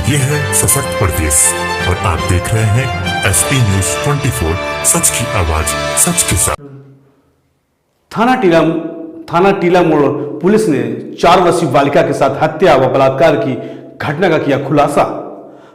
ये है सशक्त प्रदेश और आप देख रहे हैं एसपी न्यूज 24, सच की आवाज सच के साथ। थाना टीला मोड़ पुलिस ने 4 वर्षीय बालिका के साथ हत्या व बलात्कार की घटना का किया खुलासा।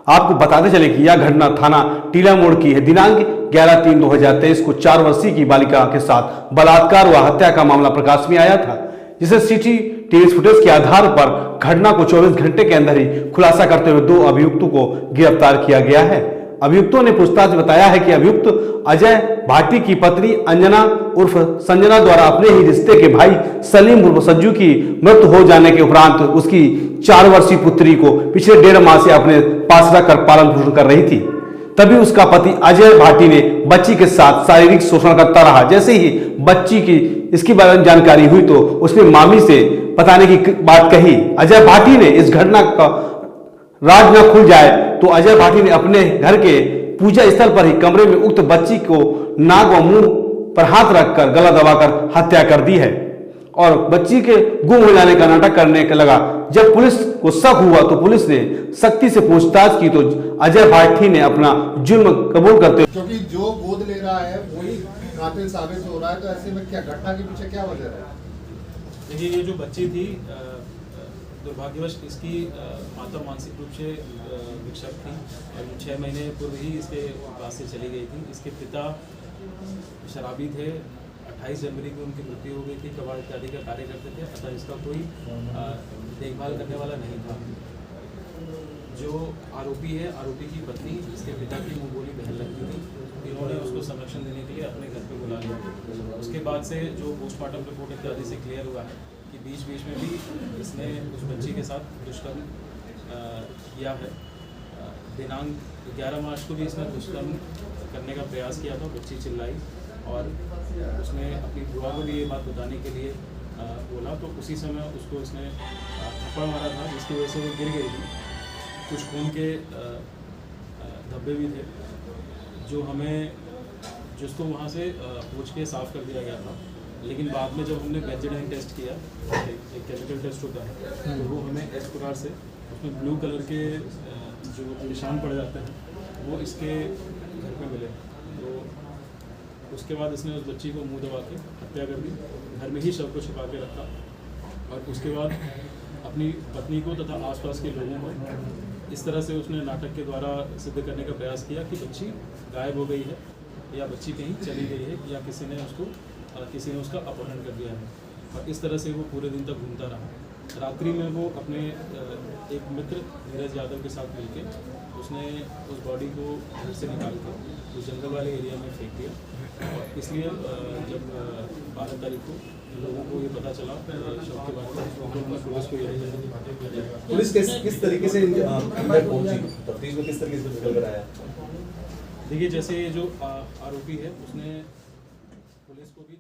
आपको बताते चले कि यह घटना थाना टीला मोड़ की है। दिनांक 11/3/2023 को 4 वर्षीय की बालिका के साथ बलात्कार व हत्या का मामला प्रकाश में आया था, जिसे सीसीटीवी फुटेज के आधार पर घटना को 24 घंटे के अंदर ही खुलासा करते हुए 2 अभियुक्तों को गिरफ्तार किया गया है। अभियुक्तों ने पूछताछ में बताया है कि अभियुक्त अजय भाटी की पत्नी अंजना उर्फ संजना द्वारा अपने ही रिश्ते के भाई सलीम उर्फ सज्जू की मृत्यु हो जाने के उपरांत उसकी 4 वर्षीय पुत्री को पिछले 1.5 माह से अपने पास रखकर पालन पोषण कर रही थी। तभी उसका पति अजय भाटी ने बच्ची के साथ शारीरिक शोषण करता रहा। जैसे ही बच्ची की इसकी बारे में जानकारी हुई तो उसने मामी से बताने की बात कही। अजय भाटी ने इस घटना का राज न खुल जाए तो अजय भाटी ने अपने घर के पूजा स्थल पर ही कमरे में उक्त बच्ची को नाक व मुंह पर हाथ रखकर गला दबाकर हत्या कर दी है और बच्ची के गुम हो जाने का नाटक करने का लगा। जब पुलिस को शक हुआ तो पुलिस ने सख्ती से पूछताछ की तो अजय भाटी ने अपना जुल्म कबूल करते हुए, क्योंकि जो गोद ले रहा है वही कातिल साबित हो रहा है, तो ऐसे में क्या घटना के पीछे क्या वजह है? देखिए, ये जो बच्ची थी दुर्भाग्यवश इसकी माता मानसिक रूप से विक्षिप्त थी और 6 महीने पूर्व ही इसके पास से चली गई थी। इसके पिता शराबी थे। 28 जनवरी को उनकी मृत्यु हो गई थी। कबाड़ इत्यादि का कार्य करते थे, अतः इसका कोई देखभाल करने वाला नहीं था। जो आरोपी है, आरोपी की पत्नी इसके पिता की मुंह बोली बहन लगती थी। इन्होंने उसको संरक्षण देने के लिए अपने घर पे बुला लिया। उसके बाद से जो पोस्टमार्टम रिपोर्ट इत्यादि से क्लियर हुआ है कि बीच बीच में भी इसने उस बच्ची के साथ दुष्कर्म किया है। दिनांक 11 मार्च को भी इसने दुष्कर्म करने का प्रयास किया था। बच्ची चिल्लाई और उसने अपनी बुआ को भी ये बात बताने के लिए बोला, तो उसी समय उसको इसने थप्पड़ मारा था, जिसकी वजह से वो गिर गई थी। कुछ खून के धब्बे भी थे, जो हमें जिसको वहाँ से पूछ के साफ कर दिया गया था। लेकिन बाद में जब हमने बेंजीडाइन टेस्ट किया, एक केमिकल टेस्ट होता है, तो वो हमें इस प्रकार से उसमें ब्लू कलर के जो निशान पड़ जाते हैं वो इसके घर पे मिले। तो उसके बाद इसने उस बच्ची को मुंह दबा के हत्या कर दी, घर में ही शव को छिपा के रखा और उसके बाद अपनी पत्नी को तथा आसपास के लोगों को इस तरह से उसने नाटक के द्वारा सिद्ध करने का प्रयास किया कि बच्ची गायब हो गई है या बच्ची कहीं चली गई है या किसी ने उसका अपहरण कर दिया है। और इस तरह से वो पूरे दिन तक घूमता रहा। रात्रि में वो अपने एक मित्र नीरज यादव के साथ मिलकर उसने उस बॉडी को घर से निकाल कर उस जंगल वाले एरिया में फेंक दिया। और इसलिए जब 12 तारीख को लोगों को ये पता चला शव के बारे में, तो उन्होंने पुलिस को यही पुलिस किस तरीके से अंदर पहुंची, तफ्तीश में किस तरीके से निकल कर आया? देखिए, जैसे ये जो आरोपी है उसने पुलिस को भी